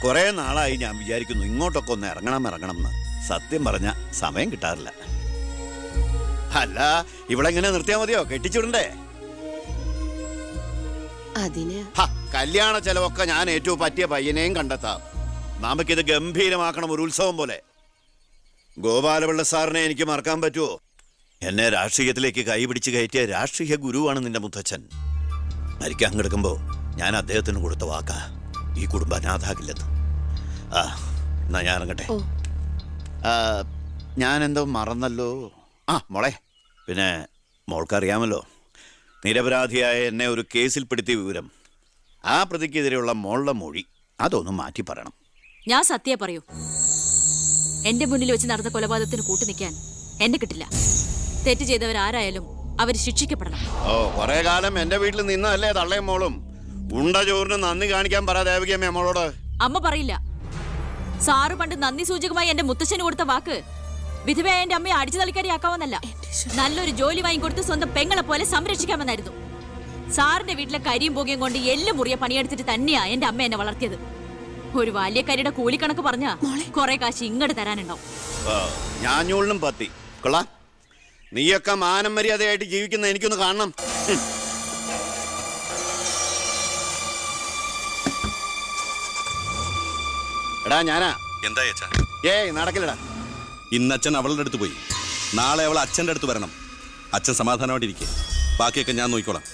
കുറെ നാളായി ഞാൻ വിചാരിക്കുന്നു ഇങ്ങോട്ടൊക്കെ ഒന്ന് ഇറങ്ങണം എന്ന്. സത്യം പറഞ്ഞ സമയം കിട്ടാറില്ല. അല്ല, ഇവളെങ്ങനെ നിർത്തിയാ മതിയോ? കെട്ടിച്ചുവിടണ്ടേ? കല്യാണ ചെലവൊക്കെ ഞാൻ ഏറ്റവും പറ്റിയ പയ്യനെയും കണ്ടെത്താം. നമുക്കിത് ഗംഭീരമാക്കണം, ഒരു ഉത്സവം പോലെ. ഗോപാലപിള്ള സാറിനെ എനിക്ക് മറക്കാൻ പറ്റുമോ? എന്നെ രാഷ്ട്രീയത്തിലേക്ക് കൈപിടിച്ച് കയറ്റിയ രാഷ്ട്രീയ ഗുരുവാണ് നിന്റെ മുത്തച്ഛൻ. മരിക്കാൻ കിടക്കുമ്പോ ഞാൻ അദ്ദേഹത്തിന് കൊടുത്ത വാക്കാ, ഈ കുടുംബം അനാഥാകില്ലെന്ന്. എന്നാ ഞാൻ ഇറങ്ങട്ടെ. ഞാനെന്തോ മറന്നല്ലോ. മോളെ, പിന്നെ മോൾക്കറിയാമല്ലോ, നിരപരാധിയായ എന്നെ ഒരു കേസിൽ പെടുത്തിയ വിവരം. ആ പ്രതിക്കെതിരെയുള്ള മോളുടെ മൊഴി അതൊന്ന് മാറ്റി പറയണം. ഞാൻ സത്യം പറയൂ. എന്റെ മുന്നിൽ വെച്ച് നടന്ന കൊലപാതകത്തിന് കൂട്ടു നിൽക്കാൻ എന്നെ കിട്ടില്ല. തെറ്റ് ചെയ്തവരാരായാലും അവർ ശിക്ഷിക്കപ്പെടണം. കുറെ കാലം എന്റെ വീട്ടിൽ നിന്നല്ലേ തള്ളയും മോളും. ഉണ്ട ചോറിന് നന്ദി കാണിക്കാൻ പറ ദേവകിയമ്മ മോളോട്. അമ്മ പറയില്ല. സാറ് പണ്ട് നന്ദി സൂചകമായി എന്റെ മുത്തശ്ശന് കൊടുത്ത വാക്ക് വിധവയായ എന്റെ അമ്മയെ അടിച്ചു തളിക്കാരിയാക്കാമെന്നല്ല, നല്ലൊരു ജോലി വാങ്ങിക്കൊടുത്ത് സ്വന്തം പെങ്ങളെ പോലെ സംരക്ഷിക്കാമെന്നായിരുന്നു. സാറിന്റെ വീട്ടിലെ കരിയും പുകയും കൊണ്ട് എല്ലാം മുറിയെ പണിയെടുത്തിട്ട് തന്നെയാ എന്റെ അമ്മ എന്നെ വളർത്തിയത്. ഒരു ബാല്യക്കാരിയുടെ കൂലിക്കണക്ക് പറഞ്ഞ കുറെ കാശ് ഇങ്ങോട്ട് തരാനുണ്ടാവും. ഞാഞ്ഞൂളിനും പത്തി കൊള്ളാം. നീയൊക്കെ മാനം മര്യാദയായിട്ട് ജീവിക്കുന്ന എനിക്കൊന്ന് കാണണം. എടാ ഞാനാ. എന്താ നടക്കില്ലടാ. ഇന്ന് അച്ഛൻ അവളുടെ അടുത്ത് പോയി, നാളെ അവൾ അച്ഛൻ്റെ അടുത്ത് വരണം. അച്ഛൻ സമാധാനമായിട്ടിരിക്കുക, ബാക്കിയൊക്കെ ഞാൻ നോക്കിക്കോളാം.